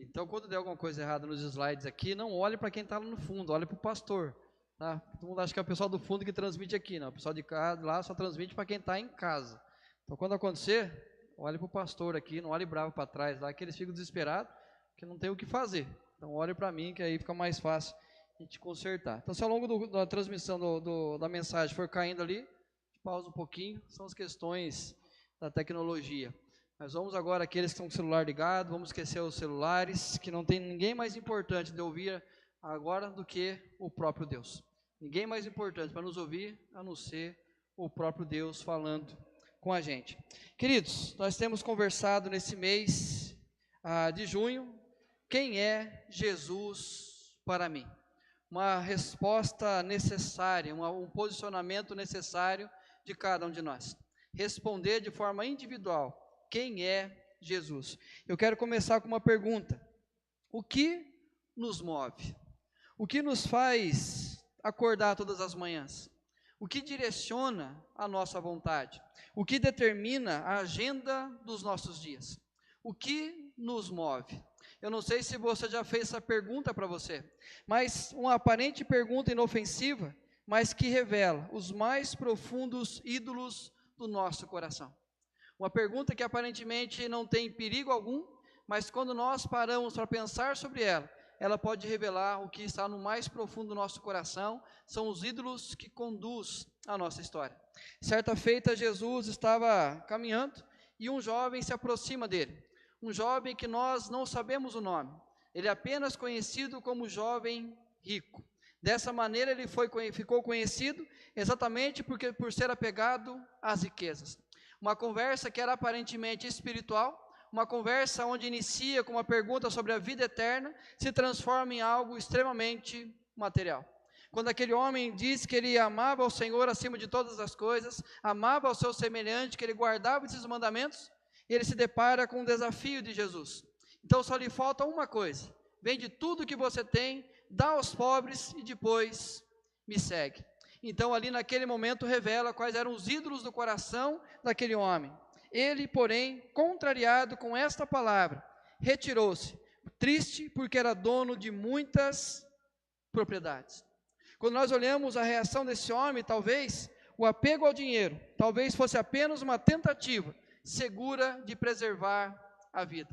Então, quando der alguma coisa errada nos slides aqui, não olhe para quem está lá no fundo, olhe para o pastor. Tá? Todo mundo acha que é o pessoal do fundo que transmite aqui, não. O pessoal de casa lá só transmite para quem está em casa. Então, quando acontecer, olhe para o pastor aqui, não olhe bravo para trás lá, que eles ficam desesperados, que não tem o que fazer. Então, olhe para mim, que aí fica mais fácil a gente consertar. Então, se ao longo da transmissão da mensagem for caindo ali, pausa um pouquinho, são as questões da tecnologia. Mas vamos agora, aqueles que estão com o celular ligado, vamos esquecer os celulares, que não tem ninguém mais importante de ouvir agora do que o próprio Deus. Ninguém mais importante para nos ouvir, a não ser o próprio Deus falando com a gente. Queridos, nós temos conversado nesse mês de junho, quem é Jesus para mim? Uma resposta necessária, um posicionamento necessário de cada um de nós. Responder de forma individual, quem é Jesus? Eu quero começar com uma pergunta. O que nos move? O que nos faz acordar todas as manhãs? O que direciona a nossa vontade? O que determina a agenda dos nossos dias? O que nos move? Eu não sei se você já fez essa pergunta para você, mas uma aparente pergunta inofensiva, mas que revela os mais profundos ídolos do nosso coração. Uma pergunta que aparentemente não tem perigo algum, mas quando nós paramos para pensar sobre ela, ela pode revelar o que está no mais profundo do nosso coração, são os ídolos que conduzem a nossa história. Certa feita, Jesus estava caminhando e um jovem se aproxima dele. Um jovem que nós não sabemos o nome, ele é apenas conhecido como jovem rico. Dessa maneira ele ficou conhecido exatamente por ser apegado às riquezas. Uma conversa que era aparentemente espiritual, uma conversa onde inicia com uma pergunta sobre a vida eterna, se transforma em algo extremamente material. Quando aquele homem diz que ele amava o Senhor acima de todas as coisas, amava o seu semelhante, que ele guardava esses mandamentos, ele se depara com um desafio de Jesus. Então só lhe falta uma coisa: vende tudo que você tem, dá aos pobres e depois me segue. Então ali naquele momento revela quais eram os ídolos do coração daquele homem. Ele, porém, contrariado com esta palavra, retirou-se, triste porque era dono de muitas propriedades. Quando nós olhamos a reação desse homem, talvez o apego ao dinheiro, talvez fosse apenas uma tentativa segura de preservar a vida.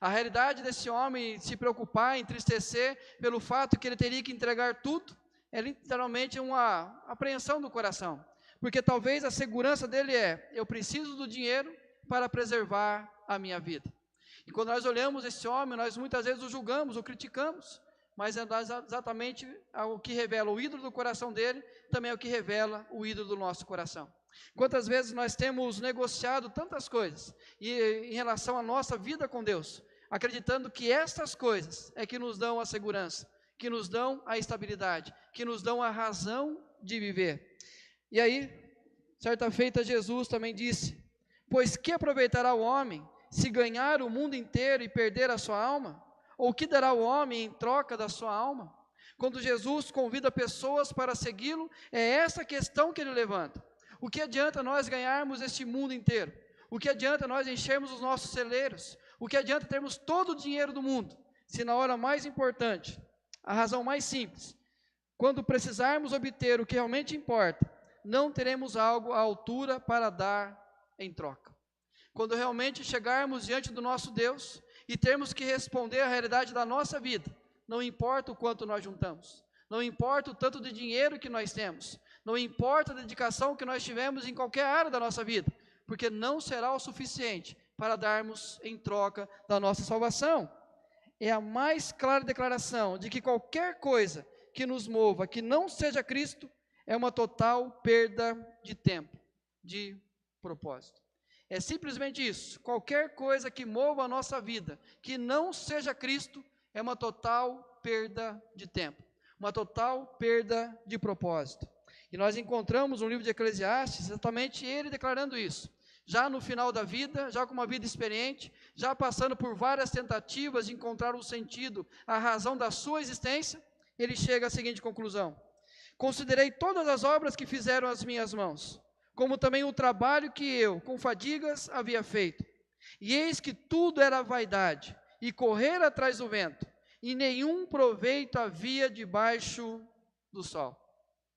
A realidade desse homem se preocupar, entristecer pelo fato que ele teria que entregar tudo, é literalmente uma apreensão do coração, porque talvez a segurança dele eu preciso do dinheiro para preservar a minha vida. E quando nós olhamos esse homem, nós muitas vezes o julgamos, o criticamos, mas é exatamente o que revela o ídolo do coração dele, também é o que revela o ídolo do nosso coração. Quantas vezes nós temos negociado tantas coisas em relação à nossa vida com Deus, acreditando que estas coisas é que nos dão a segurança, que nos dão a estabilidade, que nos dão a razão de viver. E aí, certa feita, Jesus também disse: pois que aproveitará o homem se ganhar o mundo inteiro e perder a sua alma? Ou que dará o homem em troca da sua alma? Quando Jesus convida pessoas para segui-lo, é essa questão que ele levanta. O que adianta nós ganharmos este mundo inteiro? O que adianta nós enchermos os nossos celeiros? O que adianta termos todo o dinheiro do mundo, se na hora mais importante, a razão mais simples, quando precisarmos obter o que realmente importa, não teremos algo à altura para dar em troca? Quando realmente chegarmos diante do nosso Deus e termos que responder à realidade da nossa vida, não importa o quanto nós juntamos, não importa o tanto de dinheiro que nós temos, não importa a dedicação que nós tivemos em qualquer área da nossa vida, porque não será o suficiente para darmos em troca da nossa salvação. É a mais clara declaração de que qualquer coisa que nos mova, que não seja Cristo, é uma total perda de tempo, de propósito. É simplesmente isso. Qualquer coisa que mova a nossa vida, que não seja Cristo, é uma total perda de tempo, uma total perda de propósito. E nós encontramos no livro de Eclesiastes exatamente ele declarando isso. Já no final da vida, já com uma vida experiente, já passando por várias tentativas de encontrar um sentido, a razão da sua existência, ele chega à seguinte conclusão: considerei todas as obras que fizeram as minhas mãos, como também o trabalho que eu, com fadigas, havia feito. E eis que tudo era vaidade e correr atrás do vento, e nenhum proveito havia debaixo do sol.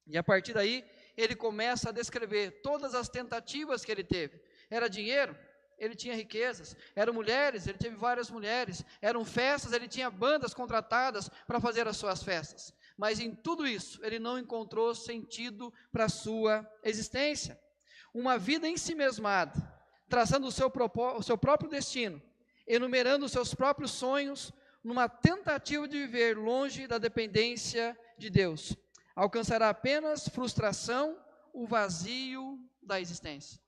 E a partir daí, ele começa a descrever todas as tentativas que ele teve. Era dinheiro? Ele tinha riquezas. Eram mulheres? Ele teve várias mulheres. Eram festas? Ele tinha bandas contratadas para fazer as suas festas. Mas em tudo isso, ele não encontrou sentido para a sua existência. Uma vida ensimesmada, traçando o seu próprio destino, enumerando os seus próprios sonhos, numa tentativa de viver longe da dependência de Deus. Alcançará apenas frustração, o vazio da existência.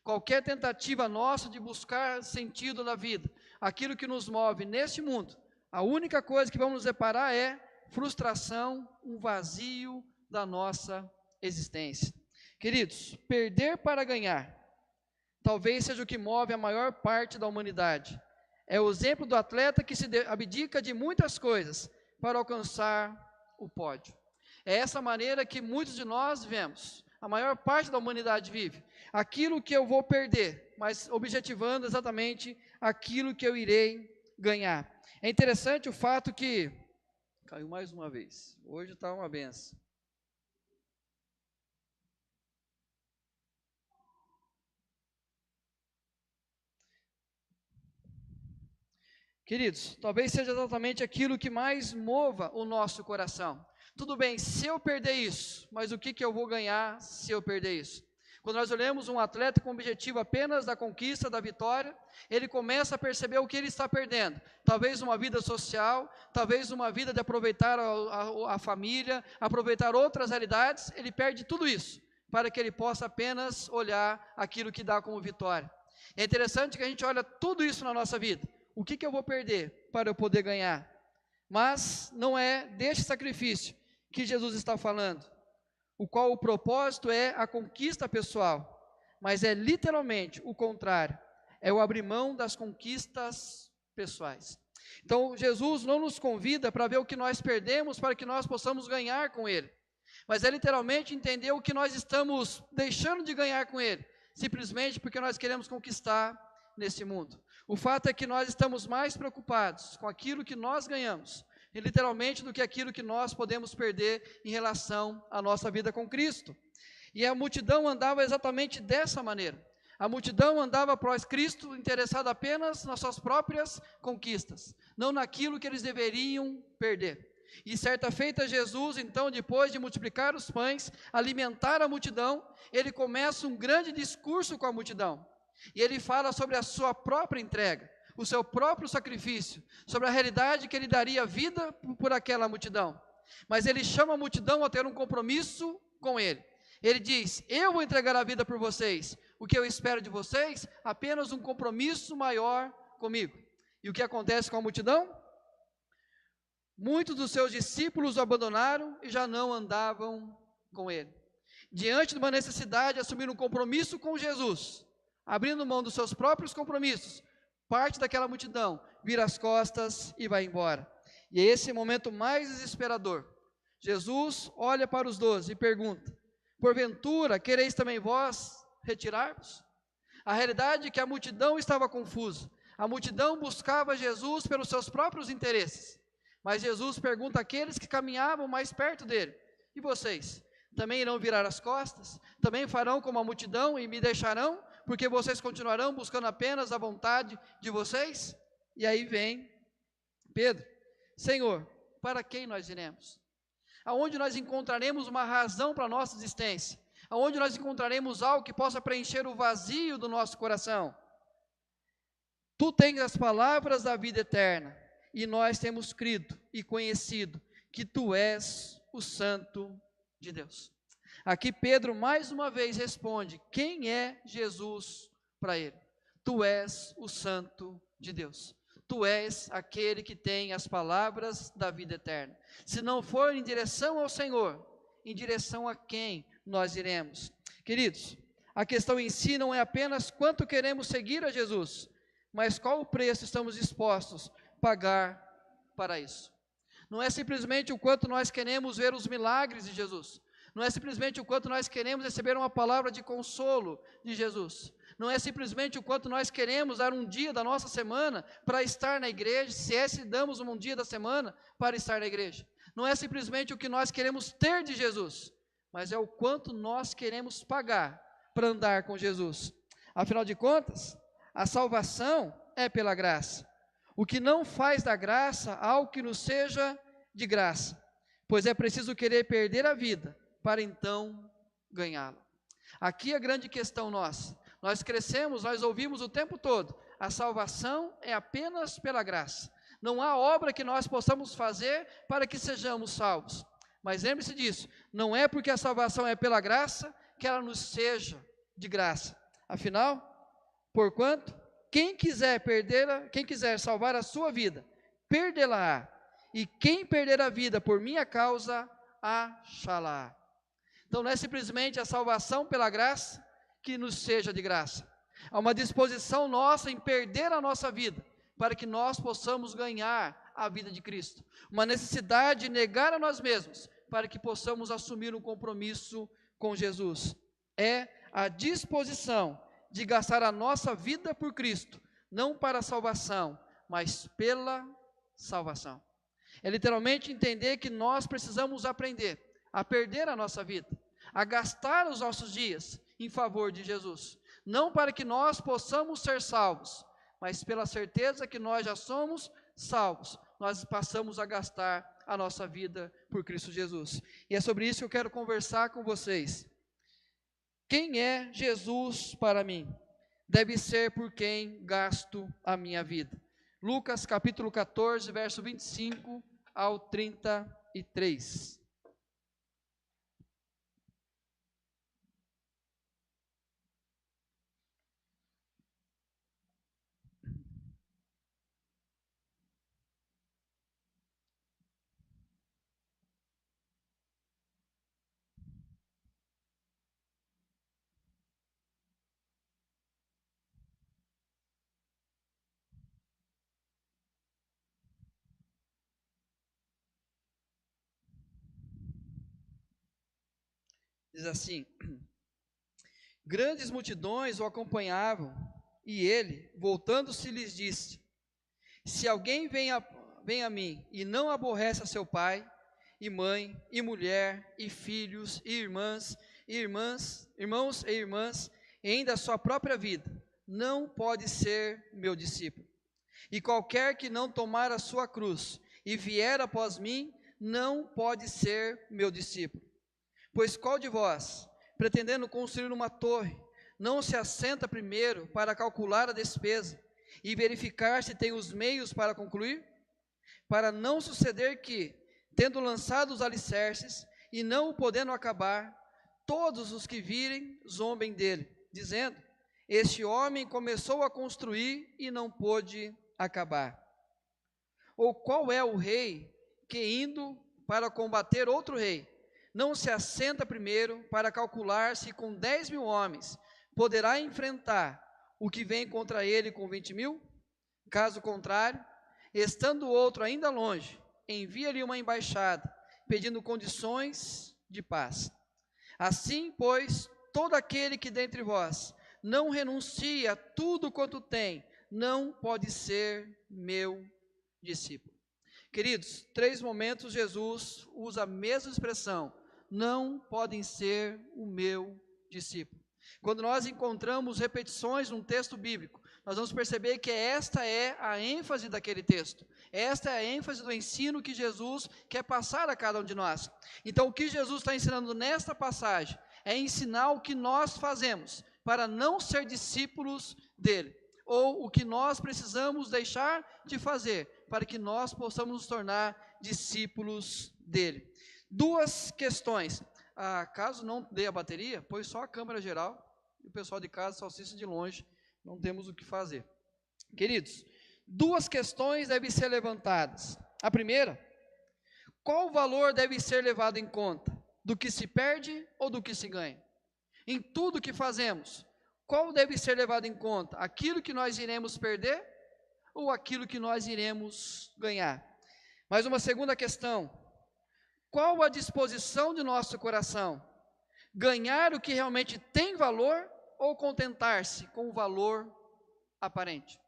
Qualquer tentativa nossa de buscar sentido na vida, aquilo que nos move neste mundo, a única coisa que vamos nos deparar é frustração, um vazio da nossa existência. Queridos, perder para ganhar, talvez seja o que move a maior parte da humanidade. É o exemplo do atleta que se abdica de muitas coisas para alcançar o pódio. É essa maneira que muitos de nós vivemos. A maior parte da humanidade vive. Aquilo que eu vou perder, mas objetivando exatamente aquilo que eu irei ganhar. É interessante o fato que... Caiu mais uma vez. Hoje está uma benção. Queridos, talvez seja exatamente aquilo que mais mova o nosso coração. Tudo bem, se eu perder isso, mas o que eu vou ganhar se eu perder isso? Quando nós olhamos um atleta com o objetivo apenas da conquista, da vitória, ele começa a perceber o que ele está perdendo. Talvez uma vida social, talvez uma vida de aproveitar a família, aproveitar outras realidades, ele perde tudo isso, para que ele possa apenas olhar aquilo que dá como vitória. É interessante que a gente olha tudo isso na nossa vida. O que eu vou perder para eu poder ganhar? Mas não é deste sacrifício que Jesus está falando, o qual o propósito é a conquista pessoal, mas é literalmente o contrário, é o abrir mão das conquistas pessoais. Então Jesus não nos convida para ver o que nós perdemos para que nós possamos ganhar com Ele, mas é literalmente entender o que nós estamos deixando de ganhar com Ele, simplesmente porque nós queremos conquistar nesse mundo. O fato é que nós estamos mais preocupados com aquilo que nós ganhamos, e literalmente do que aquilo que nós podemos perder em relação à nossa vida com Cristo. E a multidão andava exatamente dessa maneira. A multidão andava após Cristo interessada apenas nas suas próprias conquistas, não naquilo que eles deveriam perder. E certa feita Jesus, então, depois de multiplicar os pães, alimentar a multidão, ele começa um grande discurso com a multidão. E ele fala sobre a sua própria entrega, o seu próprio sacrifício, sobre a realidade que ele daria vida por aquela multidão. Mas ele chama a multidão a ter um compromisso com ele. Ele diz: eu vou entregar a vida por vocês. O que eu espero de vocês? Apenas um compromisso maior comigo. E o que acontece com a multidão? Muitos dos seus discípulos o abandonaram e já não andavam com ele. Diante de uma necessidade de assumir um compromisso com Jesus, abrindo mão dos seus próprios compromissos, parte daquela multidão vira as costas e vai embora. E é esse momento mais desesperador. Jesus olha para os 12 e pergunta: porventura quereis também vós retirar-vos? A realidade é que a multidão estava confusa. A multidão buscava Jesus pelos seus próprios interesses. Mas Jesus pergunta àqueles que caminhavam mais perto dele: e vocês? Também irão virar as costas? Também farão como a multidão e me deixarão? Porque vocês continuarão buscando apenas a vontade de vocês? E aí vem Pedro: Senhor, para quem nós iremos? Aonde nós encontraremos uma razão para a nossa existência? Aonde nós encontraremos algo que possa preencher o vazio do nosso coração? Tu tens as palavras da vida eterna, e nós temos crido e conhecido que Tu és o Santo de Deus. Aqui Pedro mais uma vez responde: quem é Jesus para ele? Tu és o Santo de Deus. Tu és aquele que tem as palavras da vida eterna. Se não for em direção ao Senhor, em direção a quem nós iremos? Queridos, a questão em si não é apenas quanto queremos seguir a Jesus, mas qual o preço estamos dispostos a pagar para isso. Não é simplesmente o quanto nós queremos ver os milagres de Jesus. Não é simplesmente o quanto nós queremos receber uma palavra de consolo de Jesus. Não é simplesmente o quanto nós queremos dar um dia da nossa semana para estar na igreja, se damos um dia da semana para estar na igreja. Não é simplesmente o que nós queremos ter de Jesus, mas é o quanto nós queremos pagar para andar com Jesus. Afinal de contas, a salvação é pela graça. O que não faz da graça algo que nos seja de graça, pois é preciso querer perder a vida para então ganhá-la. Aqui a grande questão nossa. Nós crescemos, nós ouvimos o tempo todo, a salvação é apenas pela graça. Não há obra que nós possamos fazer para que sejamos salvos. Mas lembre-se disso, não é porque a salvação é pela graça que ela nos seja de graça. Afinal, porquanto, quem quiser salvar a sua vida, perdê-la-á. E quem perder a vida por minha causa, achá-la. Então não é simplesmente a salvação pela graça que nos seja de graça. Há uma disposição nossa em perder a nossa vida, para que nós possamos ganhar a vida de Cristo. Uma necessidade de negar a nós mesmos, para que possamos assumir um compromisso com Jesus. É a disposição de gastar a nossa vida por Cristo, não para a salvação, mas pela salvação. É literalmente entender que nós precisamos aprender a perder a nossa vida, a gastar os nossos dias em favor de Jesus. Não para que nós possamos ser salvos, mas pela certeza que nós já somos salvos, nós passamos a gastar a nossa vida por Cristo Jesus. E é sobre isso que eu quero conversar com vocês. Quem é Jesus para mim? Deve ser por quem gasto a minha vida. Lucas capítulo 14, verso 25 ao 33. Diz assim: grandes multidões o acompanhavam, e ele, voltando-se, lhes disse: se alguém vem a mim e não aborrece a seu pai, e mãe, e mulher, e filhos, e irmãos e irmãs, e ainda a sua própria vida, não pode ser meu discípulo. E qualquer que não tomar a sua cruz e vier após mim, não pode ser meu discípulo. Pois qual de vós, pretendendo construir uma torre, não se assenta primeiro para calcular a despesa e verificar se tem os meios para concluir? Para não suceder que, tendo lançado os alicerces e não o podendo acabar, todos os que virem zombem dele, dizendo: este homem começou a construir e não pôde acabar. Ou qual é o rei que, indo para combater outro rei, não se assenta primeiro para calcular se com 10.000 homens poderá enfrentar o que vem contra ele com 20.000? Caso contrário, estando o outro ainda longe, envia-lhe uma embaixada, pedindo condições de paz. Assim, pois, todo aquele que dentre vós não renuncia a tudo quanto tem, não pode ser meu discípulo. Queridos, 3 momentos Jesus usa a mesma expressão: não podem ser o meu discípulo. Quando nós encontramos repetições num texto bíblico, nós vamos perceber que esta é a ênfase daquele texto. Esta é a ênfase do ensino que Jesus quer passar a cada um de nós. Então, o que Jesus está ensinando nesta passagem é ensinar o que nós fazemos para não ser discípulos dele, ou o que nós precisamos deixar de fazer para que nós possamos nos tornar discípulos dele. 2 questões. Caso não dê a bateria, põe só a câmera geral, e o pessoal de casa só assiste de longe, não temos o que fazer. Queridos, 2 questões devem ser levantadas. A primeira: qual valor deve ser levado em conta? Do que se perde ou do que se ganha? Em tudo que fazemos, qual deve ser levado em conta? Aquilo que nós iremos perder ou aquilo que nós iremos ganhar? Mais uma segunda questão: qual a disposição de nosso coração? Ganhar o que realmente tem valor ou contentar-se com o valor aparente?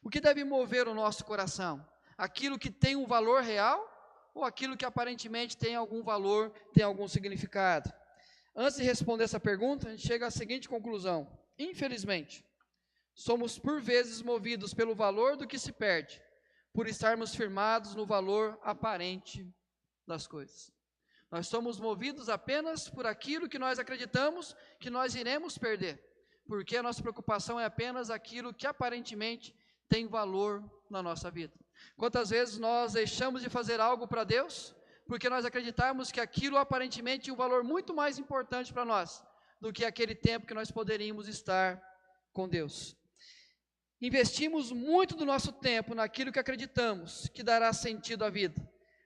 O que deve mover o nosso coração? Aquilo que tem um valor real ou aquilo que aparentemente tem algum valor, tem algum significado? Antes de responder essa pergunta, a gente chega à seguinte conclusão: infelizmente, somos por vezes movidos pelo valor do que se perde, por estarmos firmados no valor aparente das coisas. Nós somos movidos apenas por aquilo que nós acreditamos que nós iremos perder, porque a nossa preocupação é apenas aquilo que aparentemente tem valor na nossa vida. Quantas vezes nós deixamos de fazer algo para Deus, porque nós acreditamos que aquilo aparentemente tinha um valor muito mais importante para nós, do que aquele tempo que nós poderíamos estar com Deus. Investimos muito do nosso tempo naquilo que acreditamos que dará sentido à vida,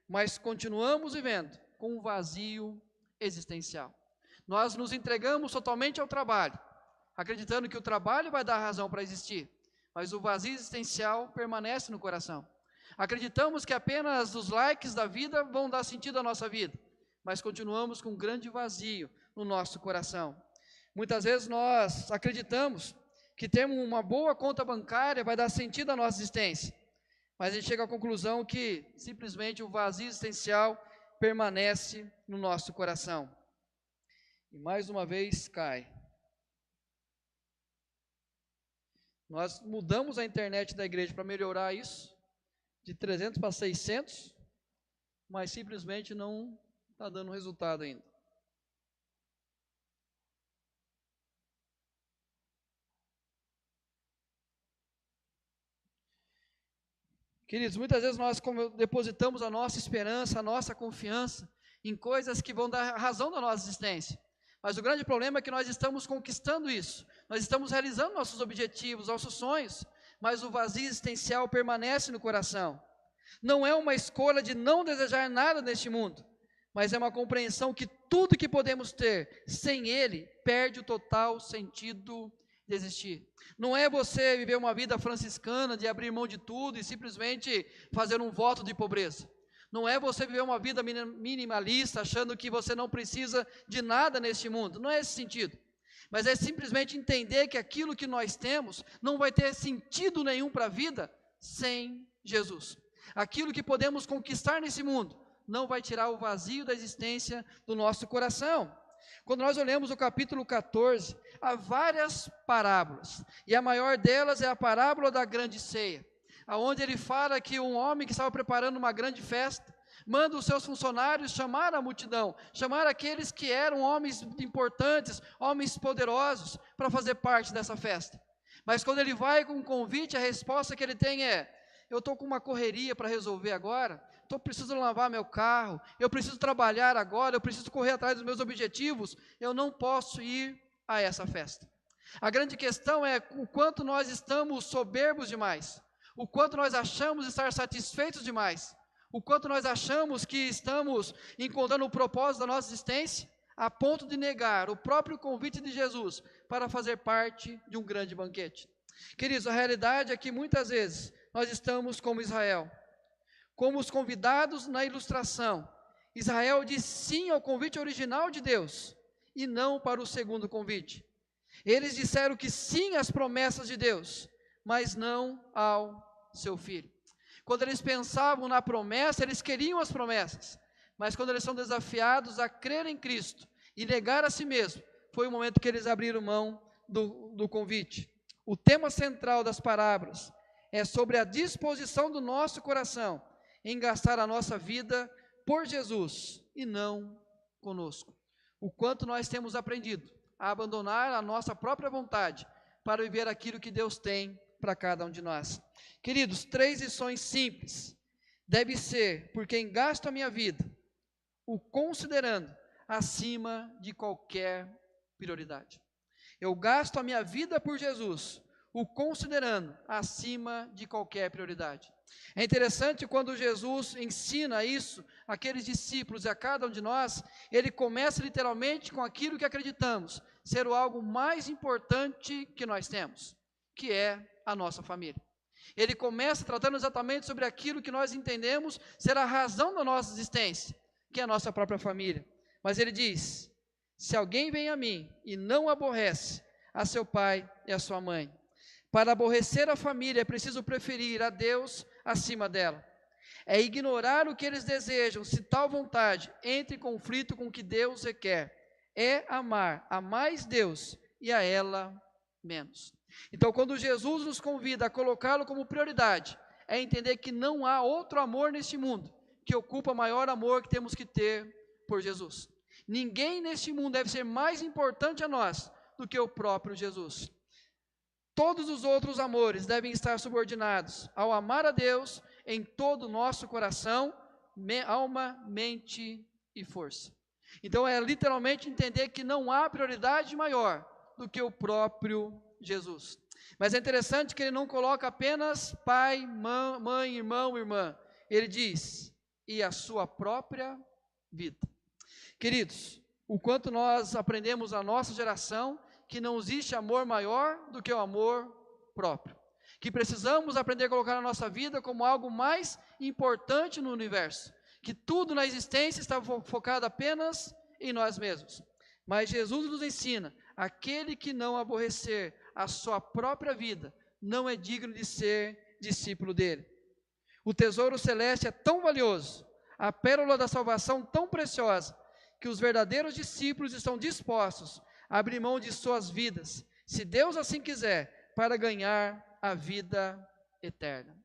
mas continuamos vivendo com um vazio existencial. Nós nos entregamos totalmente ao trabalho, acreditando que o trabalho vai dar razão para existir, mas o vazio existencial permanece no coração. Acreditamos que apenas os likes da vida vão dar sentido à nossa vida, mas continuamos com um grande vazio no nosso coração. Muitas vezes nós acreditamos que temos uma boa conta bancária vai dar sentido à nossa existência, mas a gente chega à conclusão que simplesmente o vazio existencial permanece no nosso coração. E mais uma vez cai. Nós mudamos a internet da igreja para melhorar isso, de 300 para 600, mas simplesmente não está dando resultado ainda. Queridos, muitas vezes nós depositamos a nossa esperança, a nossa confiança em coisas que vão dar razão da nossa existência. Mas o grande problema é que nós estamos conquistando isso, nós estamos realizando nossos objetivos, nossos sonhos, mas o vazio existencial permanece no coração. Não é uma escolha de não desejar nada neste mundo, mas é uma compreensão que tudo que podemos ter sem Ele perde o total sentido de existir. Não é você viver uma vida franciscana de abrir mão de tudo e simplesmente fazer um voto de pobreza. Não é você viver uma vida minimalista, achando que você não precisa de nada neste mundo. Não é esse sentido. Mas é simplesmente entender que aquilo que nós temos não vai ter sentido nenhum para a vida sem Jesus. Aquilo que podemos conquistar nesse mundo não vai tirar o vazio da existência do nosso coração. Quando nós olhamos o capítulo 14, há várias parábolas, e a maior delas é a parábola da grande ceia, onde ele fala que um homem que estava preparando uma grande festa, manda os seus funcionários chamar a multidão, chamar aqueles que eram homens importantes, homens poderosos, para fazer parte dessa festa. Mas quando ele vai com um convite, a resposta que ele tem é: eu estou com uma correria para resolver agora, estou precisando lavar meu carro, eu preciso trabalhar agora, eu preciso correr atrás dos meus objetivos, eu não posso ir a essa festa. A grande questão é o quanto nós estamos soberbos demais, o quanto nós achamos estar satisfeitos demais, o quanto nós achamos que estamos encontrando o propósito da nossa existência, a ponto de negar o próprio convite de Jesus para fazer parte de um grande banquete. Queridos, a realidade é que muitas vezes nós estamos como Israel, como os convidados na ilustração. Israel disse sim ao convite original de Deus e não para o segundo convite. Eles disseram que sim às promessas de Deus, mas não ao seu filho. Quando eles pensavam na promessa, eles queriam as promessas, mas quando eles são desafiados a crer em Cristo e negar a si mesmo, foi o momento que eles abriram mão do convite. O tema central das parábolas é sobre a disposição do nosso coração em gastar a nossa vida por Jesus e não conosco. O quanto nós temos aprendido a abandonar a nossa própria vontade para viver aquilo que Deus tem para cada um de nós. Queridos, 3 lições simples. Deve ser por quem gasto a minha vida, o considerando acima de qualquer prioridade. Eu gasto a minha vida por Jesus, o considerando acima de qualquer prioridade. É interessante quando Jesus ensina isso àqueles discípulos e a cada um de nós, ele começa literalmente com aquilo que acreditamos ser o algo mais importante que nós temos, que é a nossa família. Ele começa tratando exatamente sobre aquilo que nós entendemos ser a razão da nossa existência, que é a nossa própria família. Mas ele diz: se alguém vem a mim e não aborrece a seu pai e a sua mãe. Para aborrecer a família é preciso preferir a Deus acima dela. É ignorar o que eles desejam, se tal vontade entre em conflito com o que Deus requer. É amar a mais Deus e a ela menos. Então, quando Jesus nos convida a colocá-lo como prioridade, é entender que não há outro amor neste mundo que ocupa maior amor que temos que ter por Jesus. Ninguém neste mundo deve ser mais importante a nós do que o próprio Jesus. Todos os outros amores devem estar subordinados ao amar a Deus em todo o nosso coração, alma, mente e força. Então é literalmente entender que não há prioridade maior do que o próprio Jesus. Mas é interessante que ele não coloca apenas pai, mãe, irmão, irmã. Ele diz, e a sua própria vida. Queridos, o quanto nós aprendemos na nossa geração que não existe amor maior do que o amor próprio. Que precisamos aprender a colocar a nossa vida como algo mais importante no universo. Que tudo na existência está focado apenas em nós mesmos. Mas Jesus nos ensina, aquele que não aborrecer a sua própria vida, não é digno de ser discípulo dele. O tesouro celeste é tão valioso, a pérola da salvação tão preciosa, que os verdadeiros discípulos estão dispostos a abrir mão de suas vidas, se Deus assim quiser, para ganhar a vida eterna.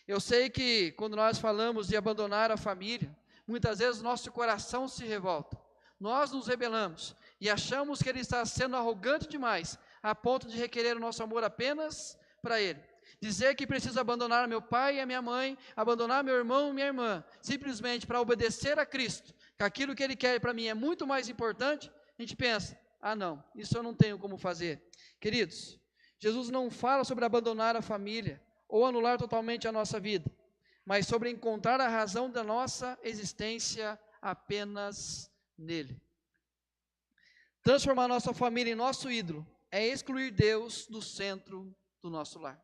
Eu sei que quando nós falamos de abandonar a família, muitas vezes nosso coração se revolta. Nós nos rebelamos e achamos que ele está sendo arrogante demais, a ponto de requerer o nosso amor apenas para ele. Dizer que preciso abandonar meu pai e a minha mãe, abandonar meu irmão e minha irmã, simplesmente para obedecer a Cristo, que aquilo que ele quer para mim é muito mais importante, a gente pensa, não, isso eu não tenho como fazer. Queridos, Jesus não fala sobre abandonar a família ou anular totalmente a nossa vida, mas sobre encontrar a razão da nossa existência apenas nele. Transformar nossa família em nosso ídolo é excluir Deus do centro do nosso lar.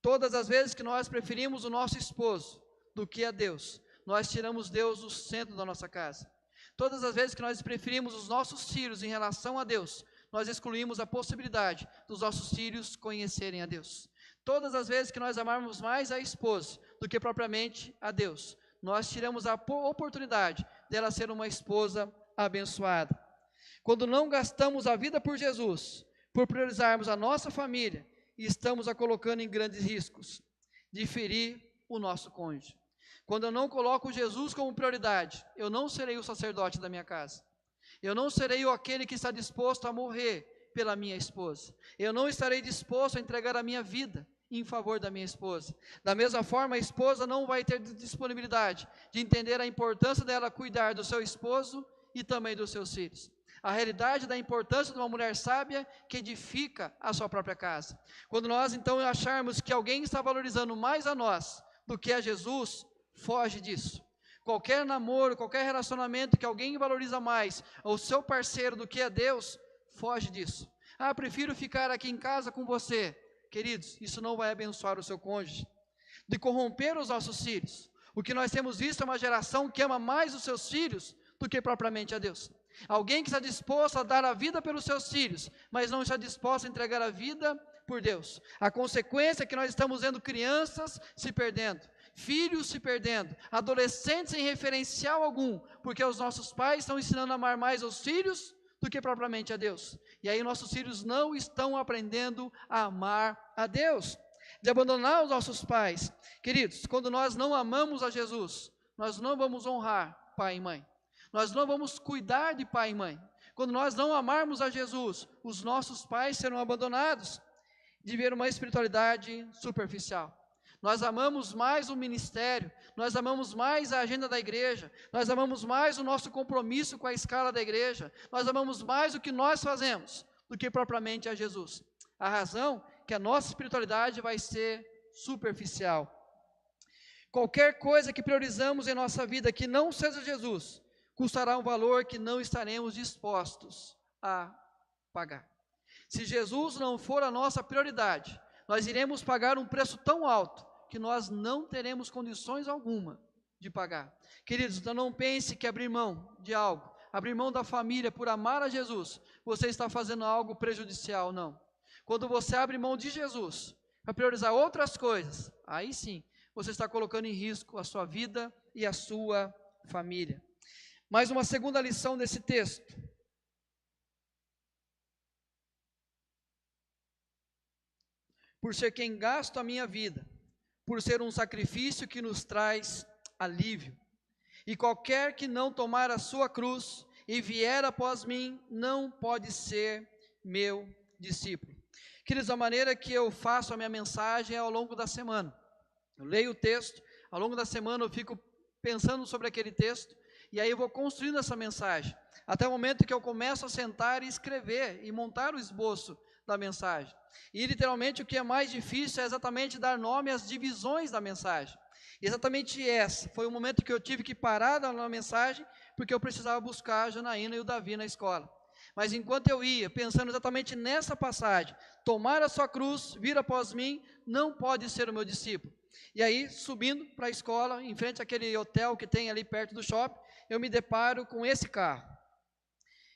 Todas as vezes que nós preferimos o nosso esposo do que a Deus, nós tiramos Deus do centro da nossa casa. Todas as vezes que nós preferimos os nossos filhos em relação a Deus, nós excluímos a possibilidade dos nossos filhos conhecerem a Deus. Todas as vezes que nós amarmos mais a esposa do que propriamente a Deus, nós tiramos a oportunidade dela ser uma esposa abençoada. Quando não gastamos a vida por Jesus, por priorizarmos a nossa família, estamos a colocando em grandes riscos de ferir o nosso cônjuge. Quando eu não coloco Jesus como prioridade, eu não serei o sacerdote da minha casa. Eu não serei aquele que está disposto a morrer pela minha esposa. Eu não estarei disposto a entregar a minha vida em favor da minha esposa. Da mesma forma, a esposa não vai ter disponibilidade de entender a importância dela cuidar do seu esposo e também dos seus filhos. A realidade da importância de uma mulher sábia que edifica a sua própria casa. Quando nós então acharmos que alguém está valorizando mais a nós do que a Jesus, foge disso. Qualquer namoro, qualquer relacionamento que alguém valoriza mais o seu parceiro do que a Deus, foge disso. Prefiro ficar aqui em casa com você. Queridos, isso não vai abençoar o seu cônjuge. De corromper os nossos filhos. O que nós temos visto é uma geração que ama mais os seus filhos do que propriamente a Deus. Alguém que está disposto a dar a vida pelos seus filhos, mas não está disposto a entregar a vida por Deus. A consequência é que nós estamos vendo crianças se perdendo, filhos se perdendo, adolescentes sem referencial algum, porque os nossos pais estão ensinando a amar mais os filhos do que propriamente a Deus. E aí nossos filhos não estão aprendendo a amar a Deus, de abandonar os nossos pais. Queridos, quando nós não amamos a Jesus, nós não vamos honrar pai e mãe. Nós não vamos cuidar de pai e mãe. Quando nós não amarmos a Jesus, os nossos pais serão abandonados de ver uma espiritualidade superficial. Nós amamos mais o ministério, nós amamos mais a agenda da igreja, nós amamos mais o nosso compromisso com a escala da igreja, nós amamos mais o que nós fazemos do que propriamente a Jesus. A razão é que a nossa espiritualidade vai ser superficial. Qualquer coisa que priorizamos em nossa vida que não seja Jesus, custará um valor que não estaremos dispostos a pagar. Se Jesus não for a nossa prioridade, nós iremos pagar um preço tão alto que nós não teremos condições alguma de pagar. Queridos, então não pense que abrir mão de algo abrir mão da família por amar a Jesus, você está fazendo algo prejudicial, não. Quando você abre mão de Jesus para priorizar outras coisas, aí sim, você está colocando em risco a sua vida e a sua família. Mais uma segunda lição desse texto. Por ser quem gasto a minha vida, por ser um sacrifício que nos traz alívio. E qualquer que não tomar a sua cruz e vier após mim, não pode ser meu discípulo. Queridos, a maneira que eu faço a minha mensagem é ao longo da semana. Eu leio o texto, ao longo da semana eu fico pensando sobre aquele texto, e aí eu vou construindo essa mensagem, até o momento que eu começo a sentar e escrever, e montar o esboço da mensagem. E literalmente o que é mais difícil é exatamente dar nome às divisões da mensagem. E exatamente essa foi o momento que eu tive que parar na mensagem, porque eu precisava buscar a Janaína e o Davi na escola. Mas enquanto eu ia, pensando exatamente nessa passagem, tomar a sua cruz, vir após mim, não pode ser o meu discípulo. E aí, subindo para a escola, em frente àquele hotel que tem ali perto do shopping, eu me deparo com esse carro.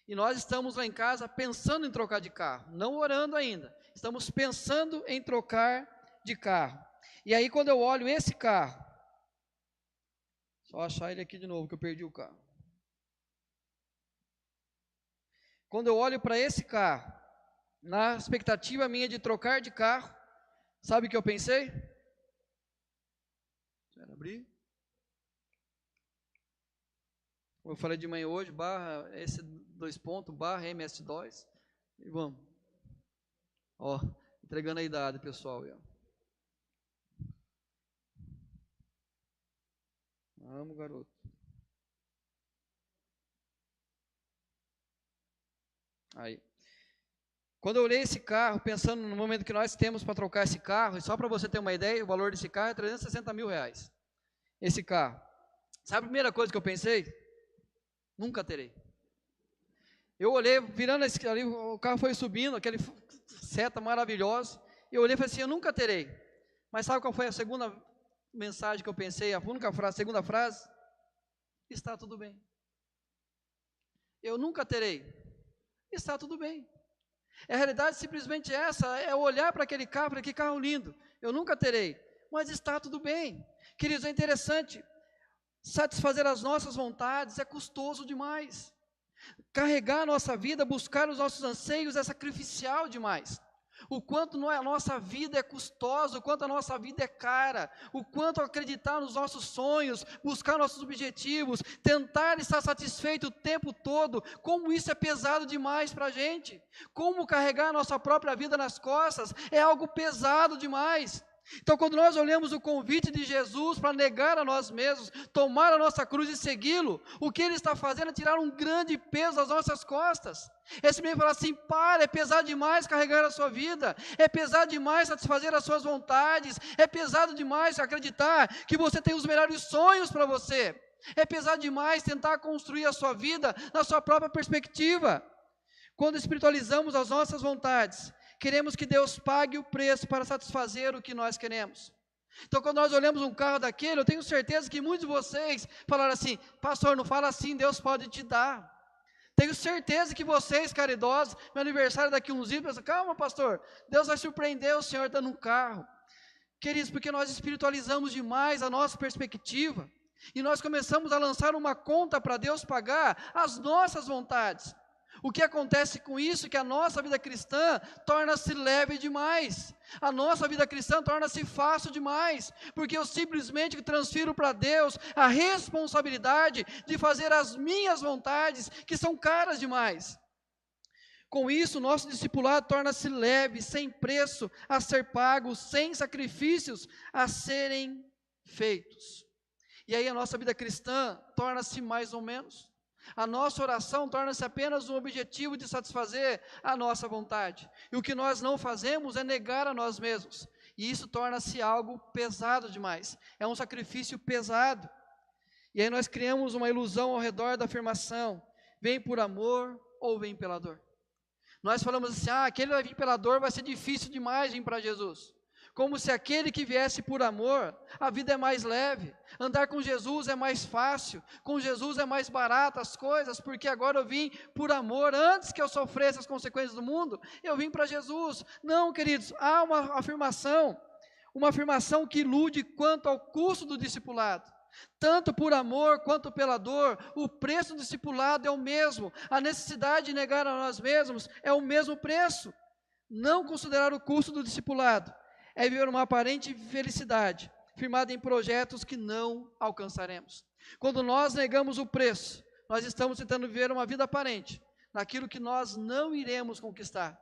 E nós estamos lá em casa pensando em trocar de carro, não orando ainda, estamos pensando em trocar de carro. E aí quando eu olho esse carro, só achar ele aqui de novo que eu perdi o carro. Quando eu olho para esse carro, na expectativa minha de trocar de carro, sabe o que eu pensei? Quero abrir. Como eu falei de manhã hoje, barra S2 ponto, barra MS2, e vamos. Ó, entregando a idade, pessoal. Vamos, garoto. Aí. Quando eu olhei esse carro, pensando no momento que nós temos para trocar esse carro, e só para você ter uma ideia, o valor desse carro é 360 mil reais. Esse carro. Sabe a primeira coisa que eu pensei? Nunca terei. Eu olhei, virando ali, o carro foi subindo, aquele seta maravilhoso, eu olhei e falei assim, eu nunca terei. Mas sabe qual foi a segunda mensagem que eu pensei, a única frase, a segunda frase? Está tudo bem. Eu nunca terei. Está tudo bem. A realidade simplesmente essa, é olhar para aquele carro, para que carro lindo, eu nunca terei, mas está tudo bem. Queridos, é interessante, satisfazer as nossas vontades é custoso demais. Carregar a nossa vida, buscar os nossos anseios é sacrificial demais. O quanto a nossa vida é custosa, o quanto a nossa vida é cara, o quanto acreditar nos nossos sonhos, buscar nossos objetivos, tentar estar satisfeito o tempo todo, como isso é pesado demais para a gente. Como carregar a nossa própria vida nas costas é algo pesado demais. Então, quando nós olhamos o convite de Jesus para negar a nós mesmos, tomar a nossa cruz e segui-lo, o que ele está fazendo é tirar um grande peso das nossas costas. Esse mesmo fala assim, para, é pesado demais carregar a sua vida, é pesado demais satisfazer as suas vontades, é pesado demais acreditar que você tem os melhores sonhos para você, é pesado demais tentar construir a sua vida na sua própria perspectiva. Quando espiritualizamos as nossas vontades, queremos que Deus pague o preço para satisfazer o que nós queremos. Então, quando nós olhamos um carro daquele, eu tenho certeza que muitos de vocês falaram assim, pastor, não fala assim, Deus pode te dar. Tenho certeza que vocês, caridosos, meu aniversário daqui uns dias, pensam, calma, pastor, Deus vai surpreender o senhor dando um carro. Queridos, porque nós espiritualizamos demais a nossa perspectiva, e nós começamos a lançar uma conta para Deus pagar as nossas vontades. O que acontece com isso é que a nossa vida cristã torna-se leve demais, a nossa vida cristã torna-se fácil demais, porque eu simplesmente transfiro para Deus a responsabilidade de fazer as minhas vontades, que são caras demais. Com isso, nosso discipulado torna-se leve, sem preço a ser pago, sem sacrifícios a serem feitos. E aí a nossa vida cristã torna-se mais ou menos. A nossa oração torna-se apenas um objetivo de satisfazer a nossa vontade. E o que nós não fazemos é negar a nós mesmos. E isso torna-se algo pesado demais. É um sacrifício pesado. E aí nós criamos uma ilusão ao redor da afirmação: vem por amor ou vem pela dor. Nós falamos assim, aquele vai vir pela dor, vai ser difícil demais vir para Jesus. como se aquele que viesse por amor, a vida é mais leve, andar com Jesus é mais fácil, com Jesus é mais barato as coisas, porque agora eu vim por amor, antes que eu sofresse as consequências do mundo, eu vim para Jesus. Não, queridos, há uma afirmação que ilude quanto ao custo do discipulado. Tanto por amor quanto pela dor, o preço do discipulado é o mesmo, a necessidade de negar a nós mesmos é o mesmo preço. Não considerar o custo do discipulado é viver uma aparente felicidade, firmada em projetos que não alcançaremos. Quando nós negamos o preço, nós estamos tentando viver uma vida aparente, naquilo que nós não iremos conquistar.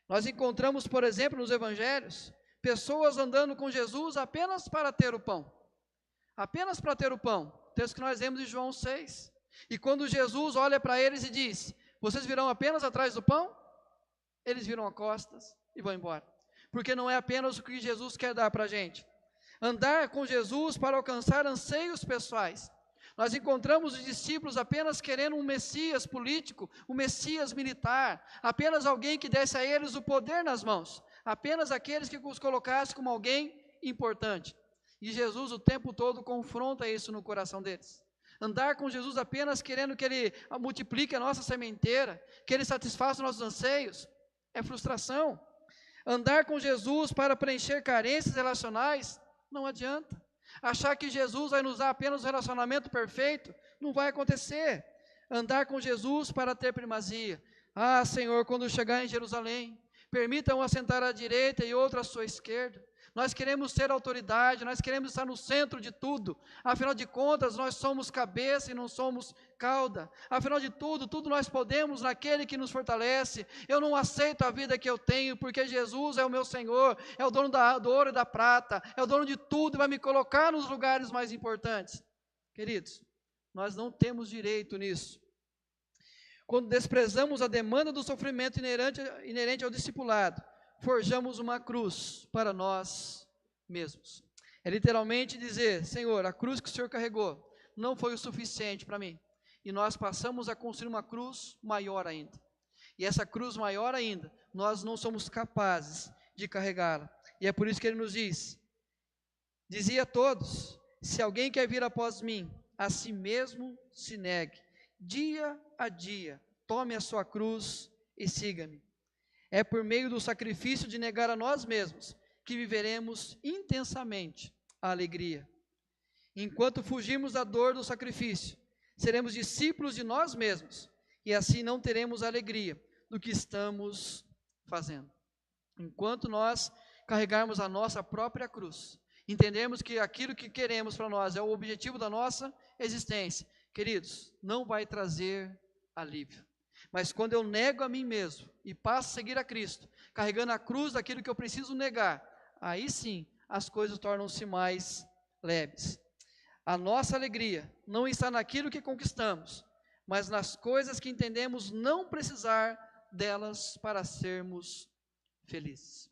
Nós encontramos, por exemplo, nos evangelhos, pessoas andando com Jesus apenas para ter o pão. Apenas para ter o pão. Texto que nós vemos em João 6. E quando Jesus olha para eles e diz: vocês virão apenas atrás do pão? Eles viram as costas e vão embora. Porque não é apenas o que Jesus quer dar para a gente. Andar com Jesus para alcançar anseios pessoais. Nós encontramos os discípulos apenas querendo um Messias político, um Messias militar, apenas alguém que desse a eles o poder nas mãos, apenas aqueles que os colocasse como alguém importante. E Jesus o tempo todo confronta isso no coração deles. Andar com Jesus apenas querendo que Ele multiplique a nossa sementeira, que Ele satisfaça os nossos anseios, é frustração. Andar com Jesus para preencher carências relacionais, não adianta. Achar que Jesus vai nos dar apenas um relacionamento perfeito, não vai acontecer. Andar com Jesus para ter primazia. Ah, Senhor, quando chegar em Jerusalém, permita um assentar à direita e outro à sua esquerda. Nós queremos ter autoridade, nós queremos estar no centro de tudo. Afinal de contas, nós somos cabeça e não somos cauda. Afinal de tudo nós podemos naquele que nos fortalece. Eu não aceito a vida que eu tenho, porque Jesus é o meu Senhor, é o dono do ouro e da prata, é o dono de tudo e vai me colocar nos lugares mais importantes. Queridos, nós não temos direito nisso. Quando desprezamos a demanda do sofrimento inerente ao discipulado, forjamos uma cruz para nós mesmos. É literalmente dizer: Senhor, a cruz que o Senhor carregou não foi o suficiente para mim. E nós passamos a construir uma cruz maior ainda. E essa cruz maior ainda, nós não somos capazes de carregá-la. E é por isso que ele nos dizia a todos: se alguém quer vir após mim, a si mesmo se negue, dia a dia, tome a sua cruz e siga-me. É por meio do sacrifício de negar a nós mesmos que viveremos intensamente a alegria. Enquanto fugirmos da dor do sacrifício, seremos discípulos de nós mesmos e assim não teremos alegria do que estamos fazendo. Enquanto nós carregarmos a nossa própria cruz, entendemos que aquilo que queremos para nós é o objetivo da nossa existência, queridos, não vai trazer alívio. Mas quando eu nego a mim mesmo e passo a seguir a Cristo, carregando a cruz daquilo que eu preciso negar, aí sim as coisas tornam-se mais leves. A nossa alegria não está naquilo que conquistamos, mas nas coisas que entendemos não precisar delas para sermos felizes.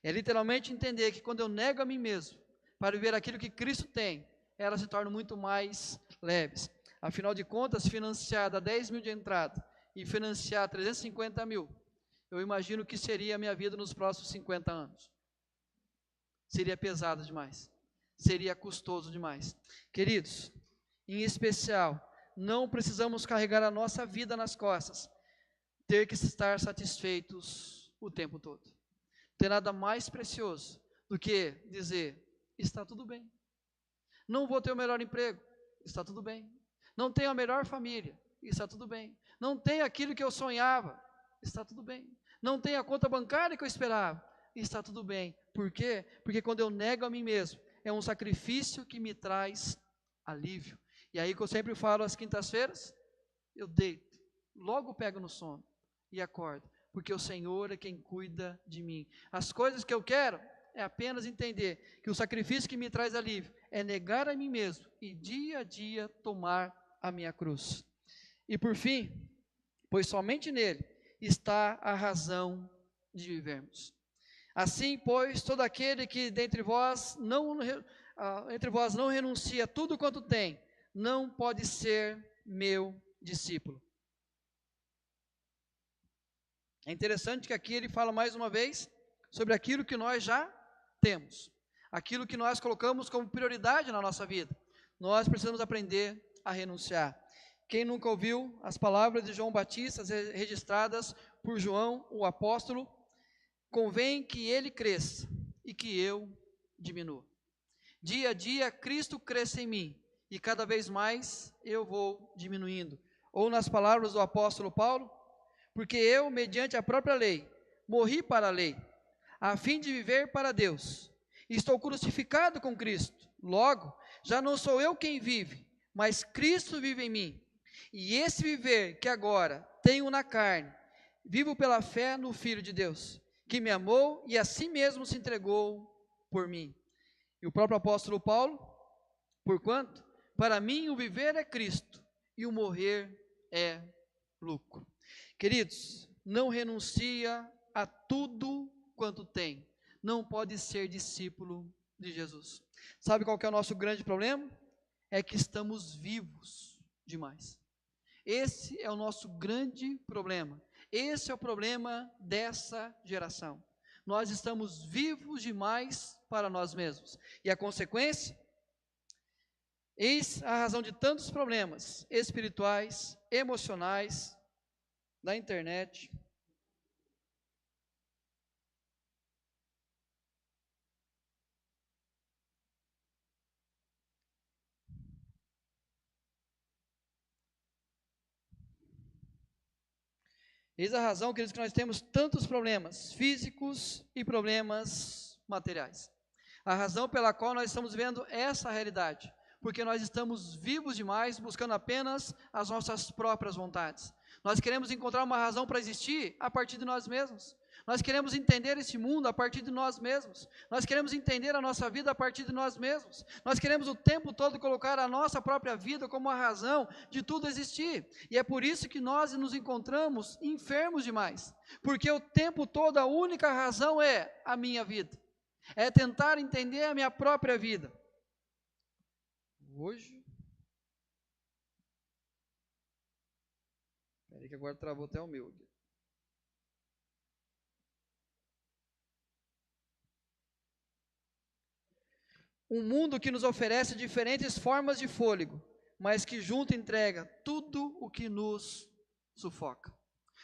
É literalmente entender que quando eu nego a mim mesmo para viver aquilo que Cristo tem, elas se tornam muito mais leves. Afinal de contas, financiada 10 mil de entrada e financiar 350 mil, eu imagino que seria a minha vida nos próximos 50 anos. Seria pesado demais. Seria custoso demais. Queridos, em especial, não precisamos carregar a nossa vida nas costas, ter que estar satisfeitos o tempo todo. Não tem nada mais precioso do que dizer: está tudo bem. Não vou ter o melhor emprego, está tudo bem. Não tenho a melhor família, está tudo bem. Não tenho aquilo que eu sonhava, está tudo bem. Não tenho a conta bancária que eu esperava, está tudo bem. Por quê? Porque quando eu nego a mim mesmo, é um sacrifício que me traz alívio. E aí que eu sempre falo às quintas-feiras, eu deito, logo pego no sono e acordo, porque o Senhor é quem cuida de mim. As coisas que eu quero é apenas entender que o sacrifício que me traz alívio é negar a mim mesmo e dia a dia tomar a minha cruz. E por fim, pois somente nele está a razão de vivermos. Assim, pois, todo aquele que dentre vós não renuncia a tudo quanto tem, não pode ser meu discípulo. É interessante que aqui ele fala mais uma vez sobre aquilo que nós já temos, aquilo que nós colocamos como prioridade na nossa vida, nós precisamos aprender a renunciar. Quem nunca ouviu as palavras de João Batista registradas por João, o apóstolo? Convém que ele cresça e que eu diminua. Dia a dia Cristo cresce em mim e cada vez mais eu vou diminuindo. Ou nas palavras do apóstolo Paulo, porque eu, mediante a própria lei, morri para a lei, a fim de viver para Deus. Estou crucificado com Cristo. Logo, já não sou eu quem vive, mas Cristo vive em mim. E esse viver que agora tenho na carne, vivo pela fé no Filho de Deus, que me amou e a si mesmo se entregou por mim. E o próprio apóstolo Paulo, porquanto, para mim o viver é Cristo e o morrer é lucro. Queridos, não renuncia a tudo quanto tem. Não pode ser discípulo de Jesus. Sabe qual que é o nosso grande problema? É que estamos vivos demais. Esse é o nosso grande problema. Esse é o problema dessa geração. Nós estamos vivos demais para nós mesmos. E a consequência? Eis a razão de tantos problemas espirituais, emocionais, da internet. Eis a razão, queridos, que nós temos tantos problemas físicos e problemas materiais. A razão pela qual nós estamos vendo essa realidade, porque nós estamos vivos demais, buscando apenas as nossas próprias vontades. Nós queremos encontrar uma razão para existir a partir de nós mesmos. Nós queremos entender esse mundo a partir de nós mesmos. Nós queremos entender a nossa vida a partir de nós mesmos. Nós queremos o tempo todo colocar a nossa própria vida como a razão de tudo existir. E é por isso que nós nos encontramos enfermos demais. Porque o tempo todo a única razão é a minha vida. É tentar entender a minha própria vida. Hoje... Espera aí que agora travou até o meu aqui. Um mundo que nos oferece diferentes formas de fôlego, mas que junto entrega tudo o que nos sufoca.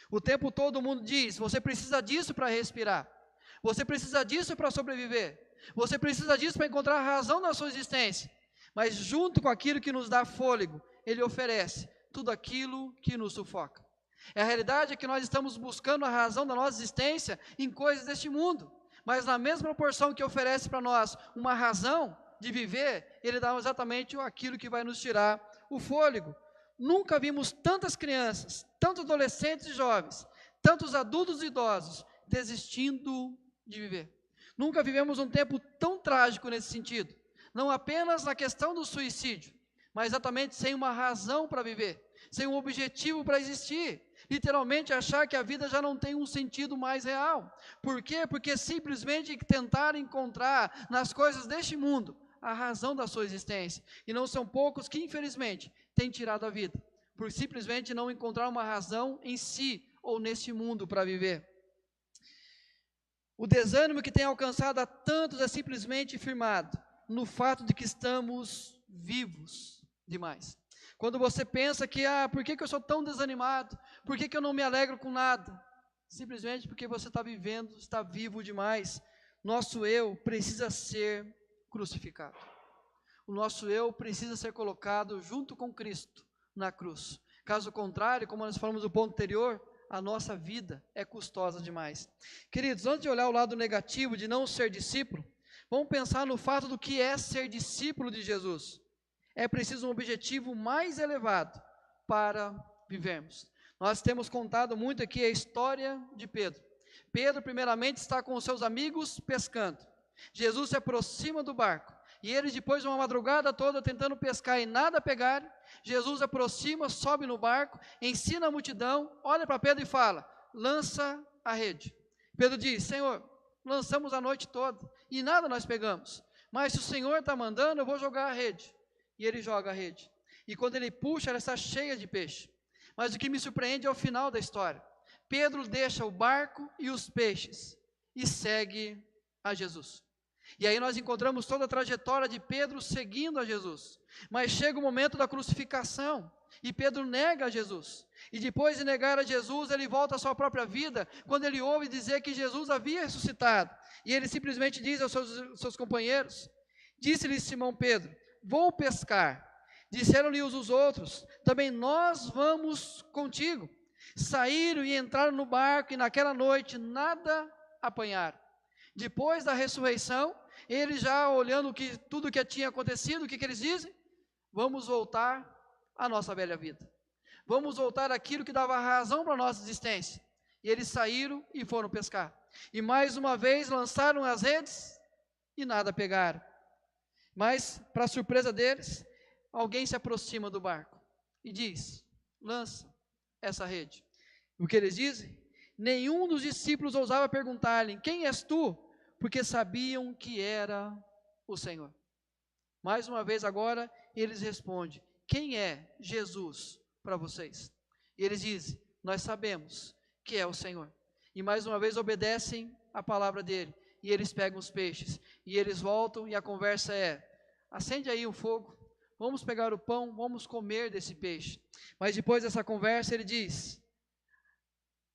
O tempo todo o mundo diz, você precisa disso para respirar, você precisa disso para sobreviver, você precisa disso para encontrar a razão da sua existência, mas junto com aquilo que nos dá fôlego, ele oferece tudo aquilo que nos sufoca. A realidade é que nós estamos buscando a razão da nossa existência em coisas deste mundo, mas na mesma proporção que oferece para nós uma razão de viver, ele dá exatamente aquilo que vai nos tirar o fôlego. Nunca vimos tantas crianças, tantos adolescentes e jovens, tantos adultos e idosos desistindo de viver. Nunca vivemos um tempo tão trágico nesse sentido, não apenas na questão do suicídio, mas exatamente sem uma razão para viver, sem um objetivo para existir. Literalmente achar que a vida já não tem um sentido mais real. Por quê? Porque simplesmente tentar encontrar nas coisas deste mundo a razão da sua existência. E não são poucos que, infelizmente, têm tirado a vida, por simplesmente não encontrar uma razão em si ou neste mundo para viver. O desânimo que tem alcançado a tantos é simplesmente firmado no fato de que estamos vivos demais. Quando você pensa que, por que eu sou tão desanimado? Por que eu não me alegro com nada? Simplesmente porque você está vivendo, está vivo demais. Nosso eu precisa ser crucificado. O nosso eu precisa ser colocado junto com Cristo na cruz. Caso contrário, como nós falamos no ponto anterior, a nossa vida é custosa demais. Queridos, antes de olhar o lado negativo de não ser discípulo, vamos pensar no fato do que é ser discípulo de Jesus. É preciso um objetivo mais elevado para vivermos. Nós temos contado muito aqui a história de Pedro. Pedro, primeiramente, está com os seus amigos pescando. Jesus se aproxima do barco. E eles, depois de uma madrugada toda tentando pescar e nada pegar, Jesus aproxima, sobe no barco, ensina a multidão, olha para Pedro e fala, lança a rede. Pedro diz, Senhor, lançamos a noite toda e nada nós pegamos. Mas se o Senhor está mandando, eu vou jogar a rede. E ele joga a rede. E quando ele puxa, ela está cheia de peixe. Mas o que me surpreende é o final da história. Pedro deixa o barco e os peixes e segue a Jesus. E aí nós encontramos toda a trajetória de Pedro seguindo a Jesus. Mas chega o momento da crucificação, e Pedro nega a Jesus. E depois de negar a Jesus, ele volta à sua própria vida, quando ele ouve dizer que Jesus havia ressuscitado. E ele simplesmente diz aos seus companheiros, disse-lhe Simão Pedro, vou pescar. Disseram-lhe os outros, também nós vamos contigo. Saíram e entraram no barco, e naquela noite nada apanharam. Depois da ressurreição, eles já olhando tudo o que tinha acontecido, o que eles dizem? Vamos voltar à nossa velha vida. Vamos voltar àquilo que dava razão para a nossa existência. E eles saíram e foram pescar. E mais uma vez lançaram as redes e nada pegaram. Mas, para surpresa deles, alguém se aproxima do barco e diz, lança essa rede. O que eles dizem? Nenhum dos discípulos ousava perguntar-lhe, quem és tu? Porque sabiam que era o Senhor. Mais uma vez agora, eles respondem, quem é Jesus para vocês? E eles dizem, nós sabemos que é o Senhor. E mais uma vez obedecem a palavra dele. E eles pegam os peixes. E eles voltam e a conversa é, acende aí o fogo, vamos pegar o pão, vamos comer desse peixe. Mas depois dessa conversa ele diz,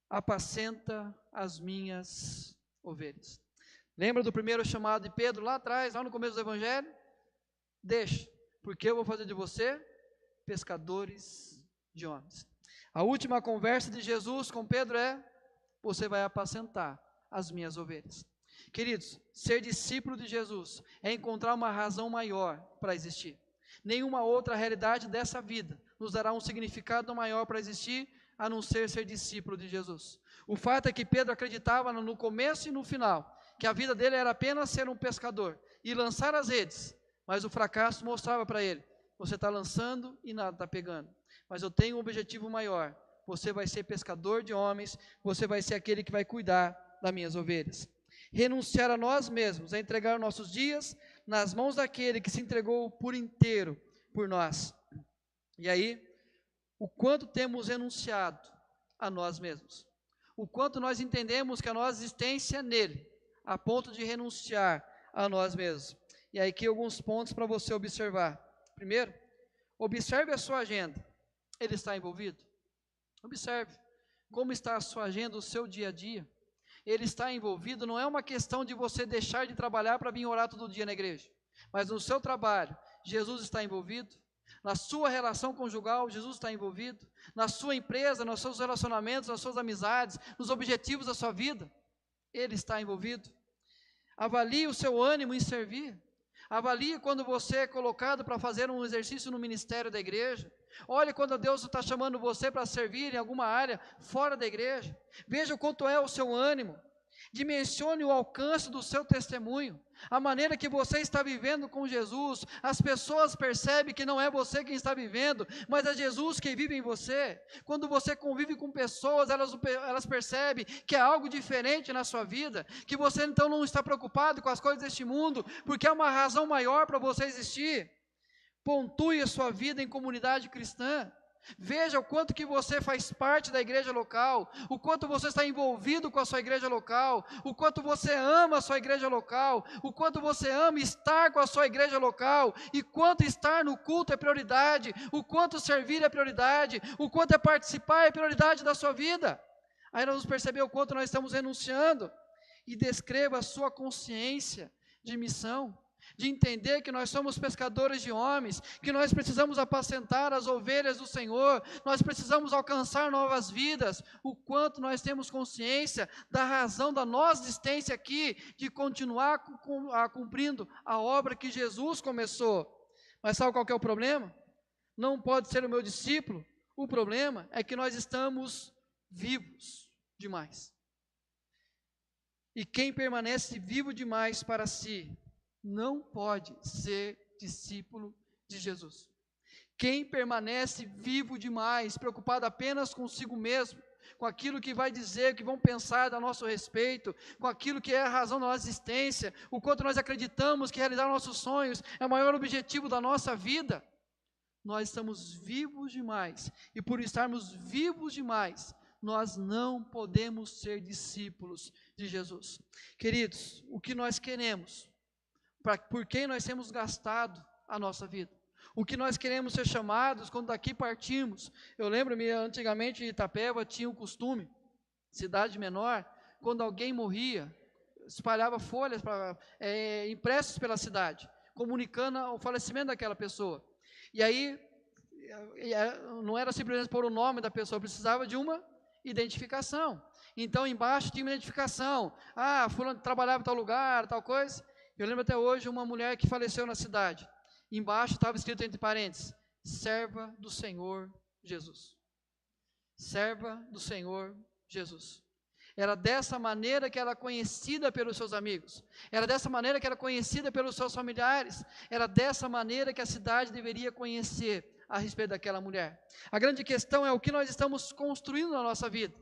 apacenta as minhas ovelhas. Lembra do primeiro chamado de Pedro lá atrás, lá no começo do Evangelho? Deixa, porque eu vou fazer de você pescadores de homens. A última conversa de Jesus com Pedro é, você vai apacentar as minhas ovelhas. Queridos, ser discípulo de Jesus é encontrar uma razão maior para existir. Nenhuma outra realidade dessa vida nos dará um significado maior para existir, a não ser discípulo de Jesus. O fato é que Pedro acreditava no começo e no final, que a vida dele era apenas ser um pescador e lançar as redes, mas o fracasso mostrava para ele, você está lançando e nada está pegando, mas eu tenho um objetivo maior, você vai ser pescador de homens, você vai ser aquele que vai cuidar das minhas ovelhas. Renunciar a nós mesmos, a entregar nossos dias nas mãos daquele que se entregou por inteiro por nós. E aí, o quanto temos renunciado a nós mesmos, o quanto nós entendemos que a nossa existência é nele, a ponto de renunciar a nós mesmos. E aí aqui alguns pontos para você observar. Primeiro, observe a sua agenda, ele está envolvido? Observe, como está a sua agenda, o seu dia a dia? Ele está envolvido, não é uma questão de você deixar de trabalhar para vir orar todo dia na igreja, mas no seu trabalho, Jesus está envolvido, na sua relação conjugal, Jesus está envolvido, na sua empresa, nos seus relacionamentos, nas suas amizades, nos objetivos da sua vida, Ele está envolvido. Avalie o seu ânimo em servir, avalie quando você é colocado para fazer um exercício no ministério da igreja, olhe quando Deus está chamando você para servir em alguma área fora da igreja, veja o quanto é o seu ânimo, dimensione o alcance do seu testemunho, a maneira que você está vivendo com Jesus, as pessoas percebem que não é você quem está vivendo, mas é Jesus quem vive em você. Quando você convive com pessoas, elas percebem que é algo diferente na sua vida, que você então não está preocupado com as coisas deste mundo, porque há uma razão maior para você existir. Pontue a sua vida em comunidade cristã. Veja o quanto que você faz parte da igreja local, o quanto você está envolvido com a sua igreja local, o quanto você ama a sua igreja local, o quanto você ama estar com a sua igreja local, e quanto estar no culto é prioridade, o quanto servir é prioridade, o quanto é participar é prioridade da sua vida. Aí nós vamos perceber o quanto nós estamos renunciando, e descreva a sua consciência de missão, de entender que nós somos pescadores de homens, que nós precisamos apacentar as ovelhas do Senhor, nós precisamos alcançar novas vidas, o quanto nós temos consciência da razão da nossa existência aqui, de continuar cumprindo a obra que Jesus começou. Mas sabe qual que é o problema? Não pode ser o meu discípulo, o problema é que nós estamos vivos demais. E quem permanece vivo demais para si, não pode ser discípulo de Jesus. Quem permanece vivo demais, preocupado apenas consigo mesmo, com aquilo que vai dizer, que vão pensar a nosso respeito, com aquilo que é a razão da nossa existência, o quanto nós acreditamos que realizar nossos sonhos é o maior objetivo da nossa vida, nós estamos vivos demais, e por estarmos vivos demais, nós não podemos ser discípulos de Jesus. Queridos, o que nós queremos por quem nós temos gastado a nossa vida. O que nós queremos ser chamados quando daqui partimos. Eu lembro-me, antigamente em Itapeva tinha o costume, cidade menor, quando alguém morria, espalhava folhas impressas pela cidade, comunicando o falecimento daquela pessoa. E aí, não era simplesmente pôr o nome da pessoa, precisava de uma identificação. Então, embaixo tinha uma identificação. Fulano trabalhava em tal lugar, tal coisa. Eu lembro até hoje uma mulher que faleceu na cidade. Embaixo estava escrito entre parênteses, serva do Senhor Jesus. Serva do Senhor Jesus. Era dessa maneira que era conhecida pelos seus amigos. Era dessa maneira que era conhecida pelos seus familiares. Era dessa maneira que a cidade deveria conhecer a respeito daquela mulher. A grande questão é o que nós estamos construindo na nossa vida.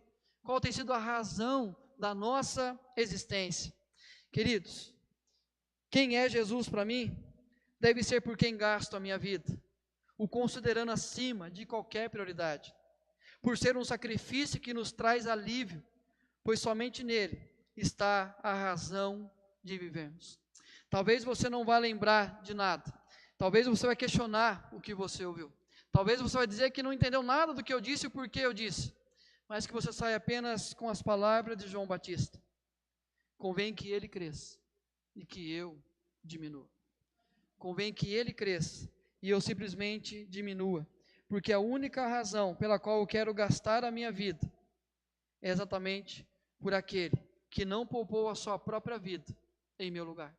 Qual tem sido a razão da nossa existência? Queridos, quem é Jesus para mim? Deve ser por quem gasto a minha vida, o considerando acima de qualquer prioridade, por ser um sacrifício que nos traz alívio, pois somente nele está a razão de vivermos. Talvez você não vá lembrar de nada, talvez você vai questionar o que você ouviu, talvez você vai dizer que não entendeu nada do que eu disse e o porquê eu disse, mas que você saia apenas com as palavras de João Batista. Convém que ele cresça e que eu diminua. Convém que ele cresça e eu simplesmente diminua, porque a única razão pela qual eu quero gastar a minha vida é exatamente por aquele que não poupou a sua própria vida em meu lugar.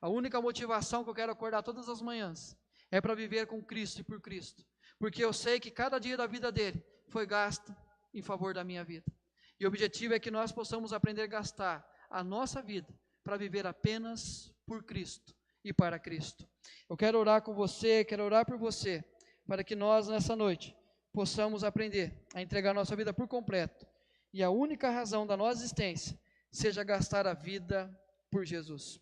A única motivação que eu quero acordar todas as manhãs é para viver com Cristo e por Cristo, porque eu sei que cada dia da vida dele foi gasto em favor da minha vida. E o objetivo é que nós possamos aprender a gastar a nossa vida para viver apenas por Cristo e para Cristo. Eu quero orar com você, quero orar por você, para que nós nessa noite possamos aprender a entregar nossa vida por completo, e a única razão da nossa existência seja gastar a vida por Jesus.